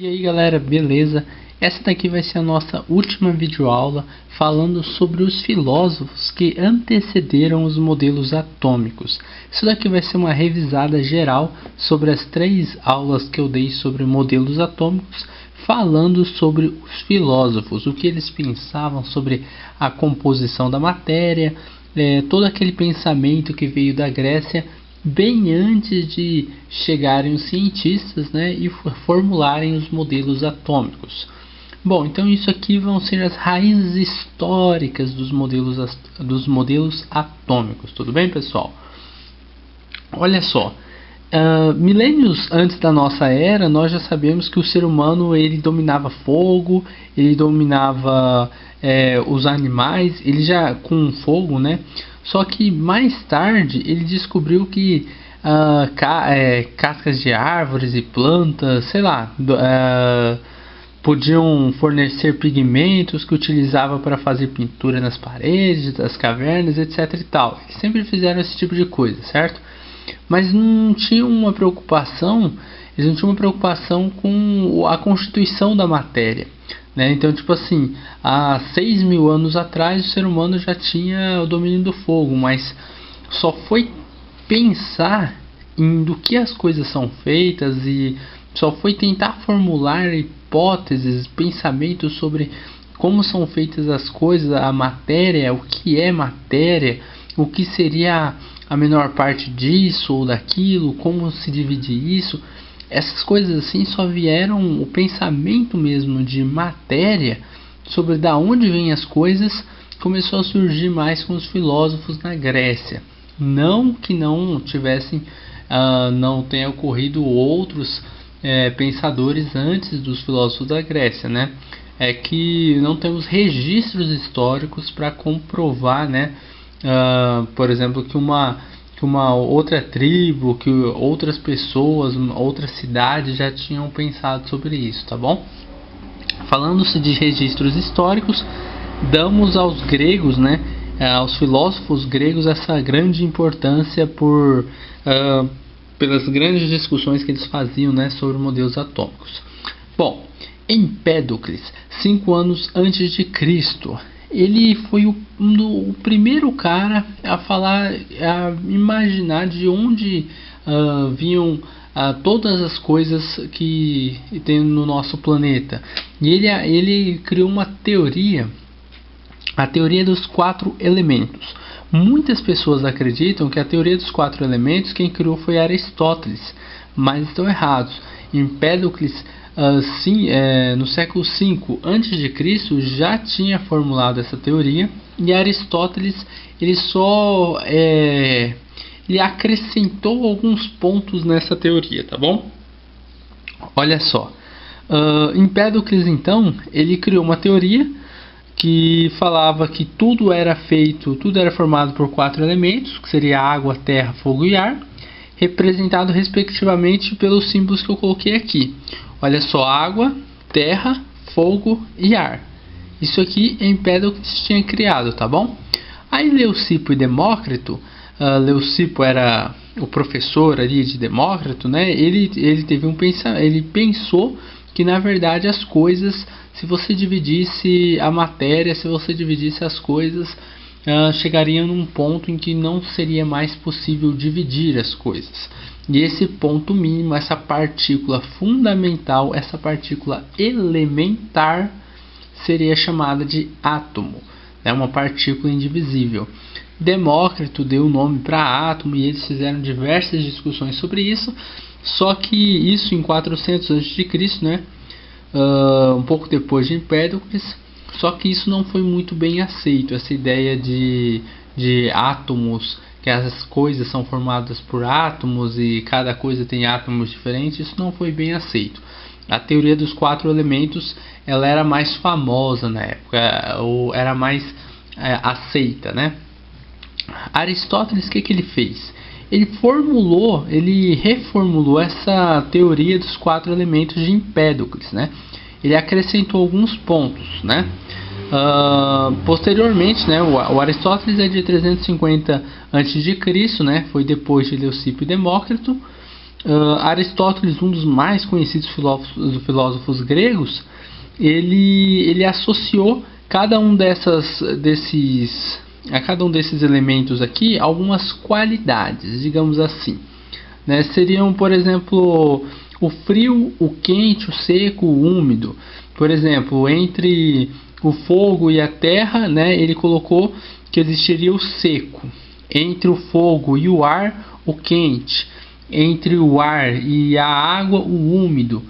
E aí galera, beleza? Essa daqui vai ser a nossa última videoaula falando sobre os filósofos que antecederam os modelos atômicos. Isso daqui vai ser uma revisada geral sobre as 3 aulas que eu dei sobre modelos atômicos, falando sobre os filósofos, o que eles pensavam sobre a composição da matéria, todo aquele pensamento que veio da Grécia bem antes de chegarem os cientistas, né, e formularem os modelos atômicos. Bom, então isso aqui vão ser as raízes históricas dos modelos atômicos, tudo bem, pessoal? Olha só, milênios antes da nossa era, nós já sabemos que o ser humano ele dominava fogo, ele dominava os animais, ele já com fogo, né? Só que mais tarde ele descobriu que cascas de árvores e plantas, sei lá, podiam fornecer pigmentos que utilizava para fazer pintura nas paredes das cavernas, etc e tal. Eles sempre fizeram esse tipo de coisa, certo? Mas não tinham uma preocupação, eles não tinham uma preocupação com a constituição da matéria, né? Então, tipo assim, há 6.000 anos atrás o ser humano já tinha o domínio do fogo, mas só foi pensar em do que as coisas são feitas e só foi tentar formular hipóteses, pensamentos sobre como são feitas as coisas, a matéria, o que é matéria, o que seria a menor parte disso ou daquilo, como se divide isso. Essas coisas assim só vieram, o pensamento mesmo de matéria, sobre da onde vêm as coisas, começou a surgir mais com os filósofos na Grécia. Não que não tivessem, não tenha ocorrido outros pensadores antes dos filósofos da Grécia, né? É que não temos registros históricos para comprovar, né? Por exemplo, que uma outra tribo, que outras pessoas, outras cidades já tinham pensado sobre isso, tá bom? Falando-se de registros históricos, damos aos gregos, né, aos filósofos gregos, essa grande importância pelas grandes discussões que eles faziam, né, sobre modelos atômicos. Bom, Empédocles, 5 anos antes de Cristo, ele foi o primeiro cara a imaginar de onde vinham todas as coisas que tem no nosso planeta. E ele criou uma teoria, a teoria dos 4 elementos. Muitas pessoas acreditam que a teoria dos 4 elementos quem criou foi Aristóteles, mas estão errados. Empédocles, no século V a.C. já tinha formulado essa teoria, e Aristóteles ele só ele acrescentou alguns pontos nessa teoria, tá bom? Olha só, Empédocles então ele criou uma teoria que falava que tudo era formado por 4 elementos, que seria água, terra, fogo e ar, representado respectivamente pelos símbolos que eu coloquei aqui. Olha só, água, terra, fogo e ar. Isso aqui Empédocles tinha criado, tá bom? Aí Leucipo e Demócrito, Leucipo era o professor ali de Demócrito, né? Ele teve ele pensou que na verdade as coisas, se você dividisse a matéria, se você dividisse as coisas, chegariam num ponto em que não seria mais possível dividir as coisas. E esse ponto mínimo, essa partícula fundamental, essa partícula elementar, seria chamada de átomo. É uma partícula indivisível. Demócrito deu o nome para átomo e eles fizeram diversas discussões sobre isso. Só que isso em 400 a.C., né? Um pouco depois de Empédocles. Só que isso não foi muito bem aceito, essa ideia de átomos, que as coisas são formadas por átomos e cada coisa tem átomos diferentes. Isso não foi bem aceito. A teoria dos 4 elementos ela era mais famosa na época, ou era mais aceita, né? Aristóteles, o que ele fez? Ele reformulou essa teoria dos 4 elementos de Empédocles, né? Ele acrescentou alguns pontos, né? Posteriormente, né, o Aristóteles é de 350 a.C., né? Foi depois de Leucipo e Demócrito. Aristóteles, um dos mais conhecidos filósofos gregos, ele associou a cada um desses elementos aqui algumas qualidades, digamos assim, né? Seriam, por exemplo, o frio, o quente, o seco, o úmido. Por exemplo, entre o fogo e a terra, né, ele colocou que existiria o seco. Entre o fogo e o ar, o quente. Entre o ar e a água, o úmido.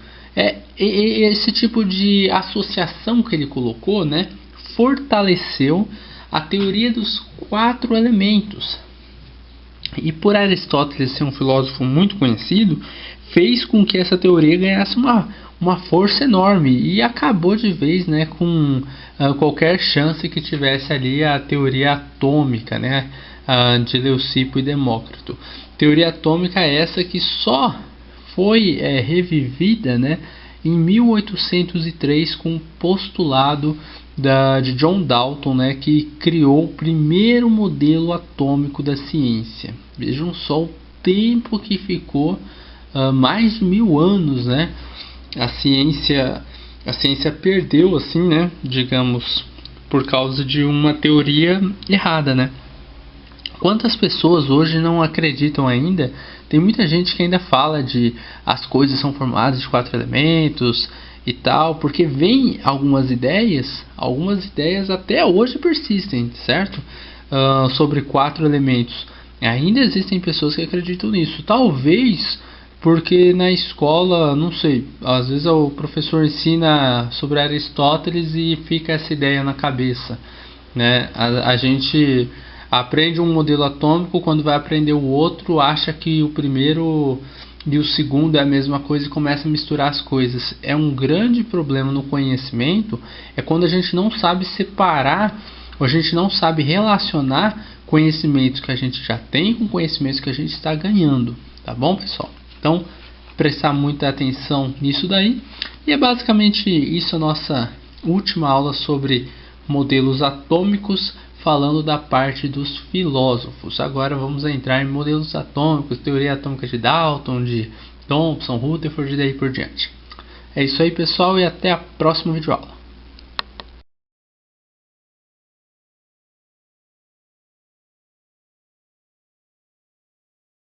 Esse tipo de associação que ele colocou, né, fortaleceu a teoria dos 4 elementos. E por Aristóteles ser um filósofo muito conhecido, fez com que essa teoria ganhasse uma força enorme e acabou de vez, né, com qualquer chance que tivesse ali a teoria atômica, né, de Leucipo e Demócrito. Teoria atômica essa que só foi revivida, né, em 1803 com o postulado de John Dalton, né, que criou o primeiro modelo atômico da ciência. Vejam só o tempo que ficou, mais de 1000 anos, né? A ciência perdeu, assim, né, digamos, por causa de uma teoria errada, né? Quantas pessoas hoje não acreditam ainda? Tem muita gente que ainda fala de as coisas são formadas de 4 elementos e tal, porque vem algumas ideias até hoje persistem, certo? Sobre 4 elementos. Ainda existem pessoas que acreditam nisso. Talvez porque na escola, não sei, às vezes o professor ensina sobre Aristóteles e fica essa ideia na cabeça, né? A gente aprende um modelo atômico, quando vai aprender o outro, acha que o primeiro e o segundo é a mesma coisa e começa a misturar as coisas. É um grande problema no conhecimento, é quando a gente não sabe separar, ou a gente não sabe relacionar conhecimentos que a gente já tem com conhecimentos que a gente está ganhando, tá bom, pessoal? Então, prestar muita atenção nisso daí. E é basicamente isso a nossa última aula sobre modelos atômicos, falando da parte dos filósofos. Agora vamos entrar em modelos atômicos, teoria atômica de Dalton, de Thomson, Rutherford e daí por diante. É isso aí, pessoal, e até a próxima videoaula.